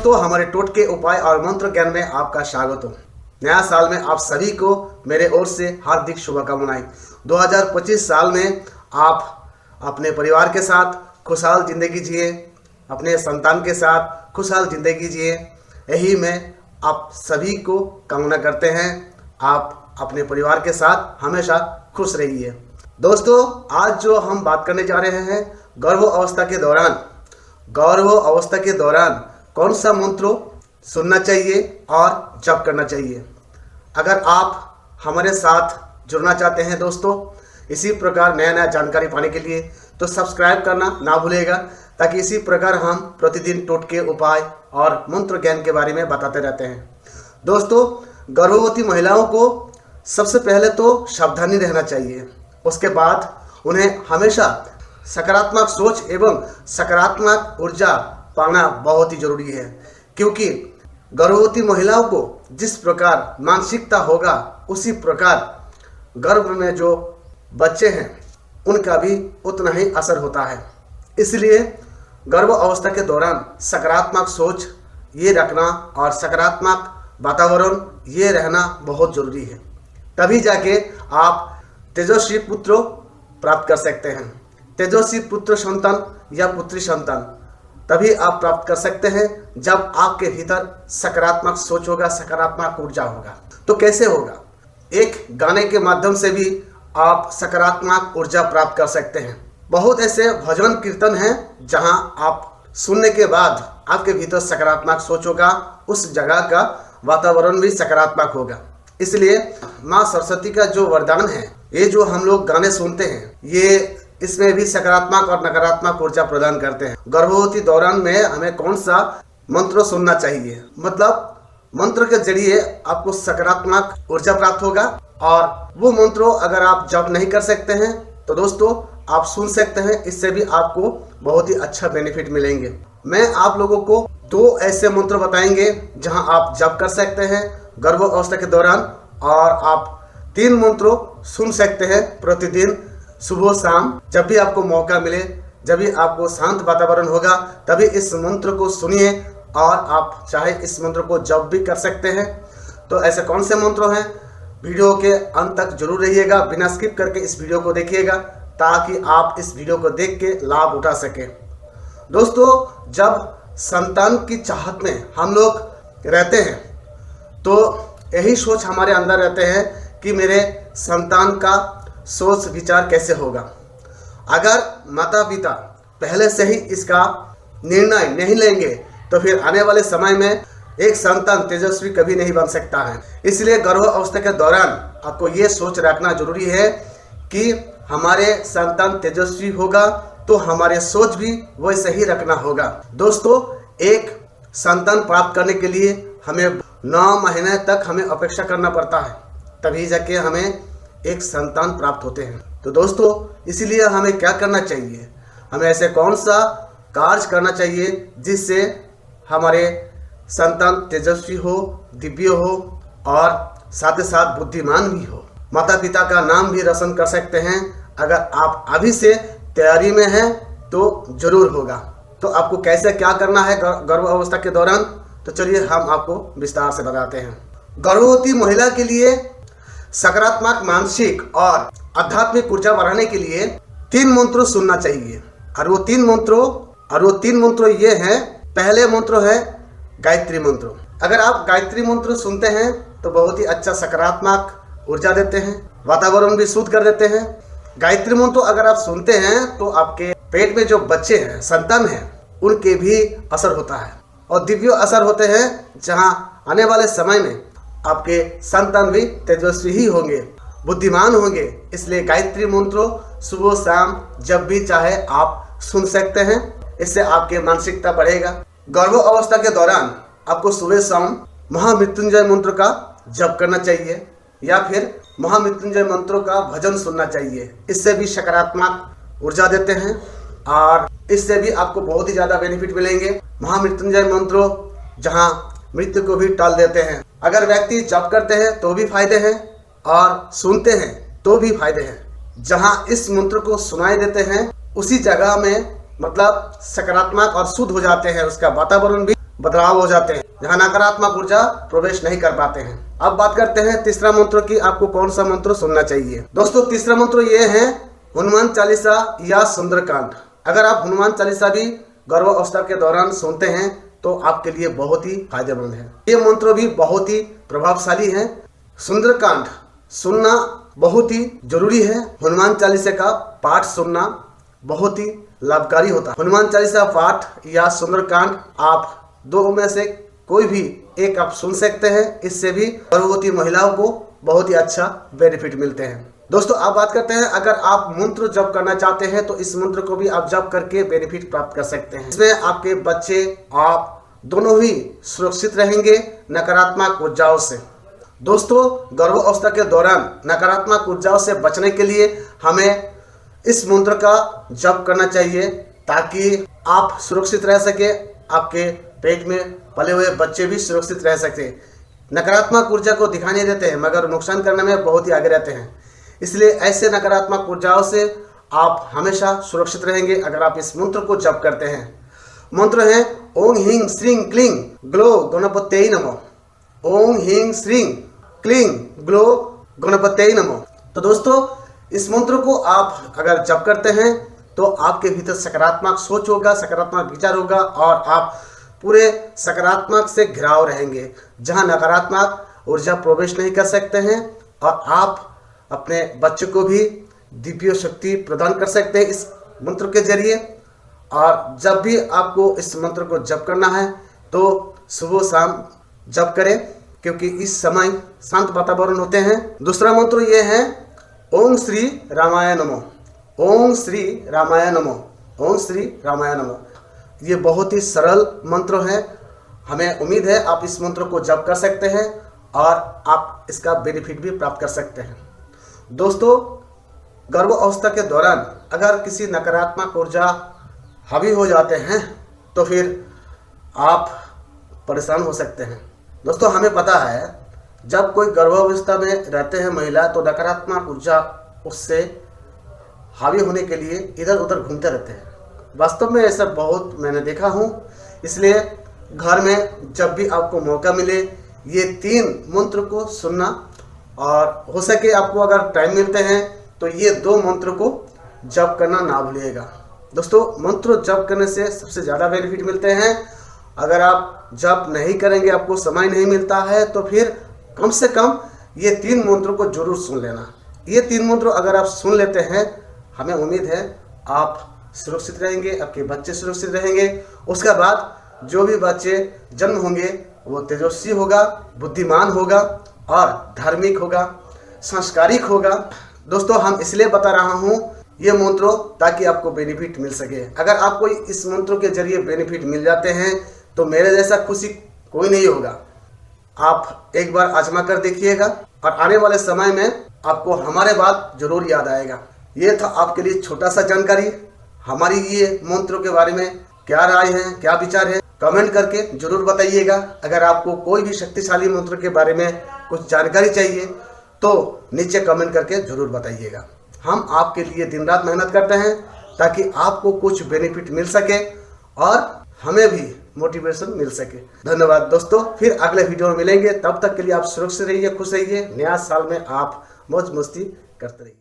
दोस्तों, हमारे टोटके उपाय और मंत्र ज्ञान में आपका स्वागत हो। नया साल में आप सभी को मेरे ओर से हार्दिक शुभकामनाएं। 2025 साल में आप अपने परिवार के साथ खुशहाल जिंदगी जिए, अपने संतान के साथ खुशहाल जिंदगी जिए, यही मैं आप सभी को कामना करते हैं। आप अपने परिवार के साथ हमेशा खुश रहिए। दोस्तों, आज जो हम बात करने जा रहे हैं, गर्भ अवस्था के दौरान कौन सा मंत्र सुनना चाहिए और जप करना चाहिए। अगर आप हमारे साथ जुड़ना चाहते हैं दोस्तों, इसी प्रकार नया जानकारी पाने के लिए, तो सब्सक्राइब करना ना भूलिएगा, ताकि इसी प्रकार हम प्रतिदिन टोटके उपाय और मंत्र ज्ञान के बारे में बताते रहते हैं। दोस्तों, गर्भवती महिलाओं को सबसे पहले तो सावधानी रहना चाहिए। उसके बाद उन्हें हमेशा सकारात्मक सोच एवं सकारात्मक ऊर्जा पाना बहुत ही जरूरी है, क्योंकि गर्भवती महिलाओं को जिस प्रकार मानसिकता होगा, उसी प्रकार गर्भ में जो बच्चे हैं उनका भी उतना ही असर होता है। इसलिए गर्भ अवस्था के दौरान सकारात्मक सोच ये रखना और सकारात्मक वातावरण ये रहना बहुत जरूरी है। तभी जाके आप तेजस्वी पुत्र प्राप्त कर सकते हैं। तेजस्वी पुत्र संतान या पुत्री संतान तभी आप प्राप्त कर सकते हैं जब आपके भीतर सकारात्मक सोच होगा, सकारात्मक ऊर्जा होगा। तो कैसे होगा? एक गाने के माध्यम से भी आप सकारात्मक ऊर्जा प्राप्त कर सकते हैं। बहुत ऐसे भजन कीर्तन हैं जहां आप सुनने के बाद आपके भीतर सकारात्मक सोच होगा, उस जगह का वातावरण भी सकारात्मक होगा। इसलिए माँ सरस्वती का जो वरदान है, ये जो हम लोग गाने सुनते हैं, ये इसमें भी सकारात्मक और नकारात्मक ऊर्जा प्रदान करते हैं। गर्भवती दौरान में हमें कौन सा मंत्र सुनना चाहिए, मतलब मंत्र के जरिए आपको सकारात्मक ऊर्जा प्राप्त होगा। और वो मंत्र अगर आप जप नहीं कर सकते हैं तो दोस्तों आप सुन सकते हैं, इससे भी आपको बहुत ही अच्छा बेनिफिट मिलेंगे। मैं आप लोगों को 2 ऐसे मंत्र बताएंगे जहां आप जप कर सकते हैं गर्भ अवस्था के दौरान, और आप 3 मंत्र सुन सकते हैं प्रतिदिन सुबह शाम। जब भी आपको मौका मिले, जब भी आपको शांत वातावरण होगा, तभी इस मंत्र को सुनिए, और आप चाहे इस मंत्र को जप भी कर सकते हैं। तो ऐसे कौन से मंत्र हैं, वीडियो के अंत तक जरूर रहिएगा, बिना स्किप करके इस वीडियो को देखिएगा, ताकि आप इस वीडियो को देख के लाभ उठा सके। दोस्तों, जब संतान की चाहत में हम लोग रहते हैं तो यही सोच हमारे अंदर रहते हैं कि मेरे संतान का सोच विचार कैसे होगा। अगर माता पिता पहले से ही इसका निर्णय नहीं लेंगे तो फिर आने वाले समय में एक संतान तेजस्वी कभी नहीं बन सकता है। इसलिए गर्भ अवस्था के दौरान आपको ये सोच रखना जरूरी है कि हमारे संतान तेजस्वी होगा तो हमारे सोच भी वैसे ही रखना होगा। दोस्तों, एक संतान प्राप्त करने के लिए हमें 9 महीने तक हमें अपेक्षा करना पड़ता है, तभी जाके हमें एक संतान प्राप्त होते हैं। तो दोस्तों, इसीलिए हमें क्या करना चाहिए, हमें ऐसे कौन सा कार्य करना चाहिए जिससे हमारे संतान तेजस्वी हो, दिव्य हो और साथ ही साथ बुद्धिमान भी हो, माता पिता का नाम भी रोशन कर सकते हैं। अगर आप अभी से तैयारी में हैं तो जरूर होगा। तो आपको कैसे क्या करना है गर्भ अवस्था के दौरान, तो चलिए हम आपको विस्तार से बताते हैं। गर्भवती महिला के लिए सकारात्मक मानसिक और आध्यात्मिक ऊर्जा बढ़ाने के लिए 3 मंत्र सुनना चाहिए, और वो तीन मंत्र ये हैं। पहले मंत्र है गायत्री मंत्र। अगर आप गायत्री मंत्र सुनते हैं तो बहुत ही अच्छा सकारात्मक ऊर्जा देते हैं, वातावरण भी शुद्ध कर देते हैं। गायत्री मंत्र अगर आप सुनते हैं तो आपके पेट में जो बच्चे हैं, संतान हैं, उनके भी असर होता है और दिव्य असर होते हैं, जहां आने वाले समय में आपके संतान भी तेजस्वी ही होंगे, बुद्धिमान होंगे। इसलिए गायत्री मंत्र सुबह शाम जब भी चाहे आप सुन सकते हैं, इससे आपके मानसिकता बढ़ेगा। गर्भ अवस्था के दौरान आपको सुबह शाम महामृत्युंजय मंत्र का जप करना चाहिए, या फिर महामृत्युंजय मंत्रों का भजन सुनना चाहिए। इससे भी सकारात्मक ऊर्जा देते हैं और इससे भी आपको बहुत ही ज़्यादा बेनिफिट मिलेंगे। महामृत्युंजय मंत्र जहां मृत्यु को भी टाल देते हैं। अगर व्यक्ति जप करते हैं तो भी फायदे हैं और सुनते हैं तो भी फायदे हैं। जहां इस मंत्र को सुनाई देते हैं उसी जगह में मतलब सकारात्मक और शुद्ध हो जाते हैं, उसका वातावरण भी बदलाव हो जाते हैं, जहाँ नकारात्मक ऊर्जा प्रवेश नहीं कर पाते हैं। अब बात करते हैं तीसरा मंत्र की, आपको कौन सा मंत्र सुनना चाहिए। दोस्तों तीसरा मंत्र ये है हनुमान चालीसा या सुंदरकांड। अगर आप हनुमान चालीसा भी गर्भावस्था के दौरान सुनते हैं तो आपके लिए बहुत ही फायदेमंद है। ये मंत्र भी बहुत ही प्रभावशाली है। सुंदरकांड सुनना बहुत ही जरूरी है। हनुमान चालीसा का पाठ सुनना बहुत ही लाभकारी होता है। हनुमान चालीसा पाठ या सुंदरकांड आप दो में से कोई भी एक आप सुन सकते हैं। इससे भी गर्भवती महिलाओं को बहुत ही अच्छा बेनिफिट मिलते हैं। दोस्तों आप बात करते हैं, अगर आप मंत्र जप करना चाहते हैं तो इस मंत्र को भी आप जप करके बेनिफिट प्राप्त कर सकते हैं। इसमें आपके बच्चे आप दोनों ही सुरक्षित रहेंगे नकारात्मक ऊर्जाओं से। दोस्तों गर्भावस्था के दौरान नकारात्मक ऊर्जाओं से बचने के लिए हमें इस मंत्र का जप करना चाहिए ताकि आप सुरक्षित रह सके, आपके पेट में पले हुए बच्चे भी सुरक्षित रह सकते। नकारात्मक ऊर्जा को दिखाई नहीं देते हैं मगर नुकसान करने में बहुत ही आगे रहते हैं। इसलिए ऐसे नकारात्मक ऊर्जाओं से आप हमेशा सुरक्षित रहेंगे अगर आप इस मंत्र को जप करते हैं। मंत्र है ओम ह्रीं श्रीं क्लीं ग्लो गणपतये नमः। ओम ह्रीं श्रीं क्लीं ग्लो गणपतये नमः। तो दोस्तों इस मंत्र को आप अगर जप करते हैं तो आपके भीतर सकारात्मक सोच होगा, सकारात्मक विचार होगा और आप पूरे सकारात्मक से घिराव रहेंगे, जहां नकारात्मक ऊर्जा प्रवेश नहीं कर सकते हैं। और आप अपने बच्चों को भी दिव्य शक्ति प्रदान कर सकते हैं इस मंत्र के जरिए। और जब भी आपको इस मंत्र को जप करना है तो सुबह शाम जप करें, क्योंकि इस समय शांत वातावरण होते हैं। दूसरा मंत्र ये है ओम श्री रामाय नमः। ओम श्री रामाय नमः। ओम श्री रामाय नमः। ये बहुत ही सरल मंत्र है। हमें उम्मीद है आप इस मंत्र को जप कर सकते हैं और आप इसका बेनिफिट भी प्राप्त कर सकते हैं। दोस्तों गर्भावस्था के दौरान अगर किसी नकारात्मक ऊर्जा हावी हो जाते हैं तो फिर आप परेशान हो सकते हैं। दोस्तों हमें पता है जब कोई गर्भावस्था में रहते हैं महिला तो नकारात्मक ऊर्जा उससे हावी होने के लिए इधर उधर घूमते रहते हैं। वास्तव में ऐसा बहुत मैंने देखा हूँ। इसलिए घर में जब भी आपको मौका मिले ये 3 मंत्र को सुनना, और हो सके आपको अगर टाइम मिलते हैं तो ये 2 मंत्र को जप करना ना भूलिएगा। दोस्तों मंत्र जप करने से सबसे ज़्यादा बेनिफिट मिलते हैं। अगर आप जप नहीं करेंगे, आपको समय नहीं मिलता है, तो फिर कम से कम ये 3 मंत्रों को जरूर सुन लेना। ये 3 मंत्र अगर आप सुन लेते हैं, हमें उम्मीद है आप सुरक्षित रहेंगे, आपके बच्चे सुरक्षित रहेंगे। उसके बाद जो भी बच्चे जन्म होंगे वो तेजस्वी होगा, बुद्धिमान होगा और धार्मिक होगा, संस्कारिक होगा। दोस्तों हम इसलिए बता रहा हूँ ये मंत्रों ताकि आपको बेनिफिट मिल सके। अगर आपको इस मंत्रों के जरिए बेनिफिट मिल जाते हैं तो मेरे जैसा खुशी कोई नहीं होगा। आप एक बार आजमा कर देखिएगा और आने वाले समय में आपको हमारे बात जरूर याद आएगा। ये था आपके लिए छोटा सा जानकारी। हमारी ये मंत्रों के बारे में क्या राय है, क्या विचार है, कमेंट करके जरूर बताइएगा। अगर आपको कोई भी शक्तिशाली मंत्र के बारे में कुछ जानकारी चाहिए तो नीचे कमेंट करके जरूर बताइएगा। हम आपके लिए दिन रात मेहनत करते हैं ताकि आपको कुछ बेनिफिट मिल सके और हमें भी मोटिवेशन मिल सके। धन्यवाद दोस्तों, फिर अगले वीडियो में मिलेंगे। तब तक के लिए आप सुरक्षित रहिए, खुश रहिए। नया साल में आप मौज मस्ती करते रहिए।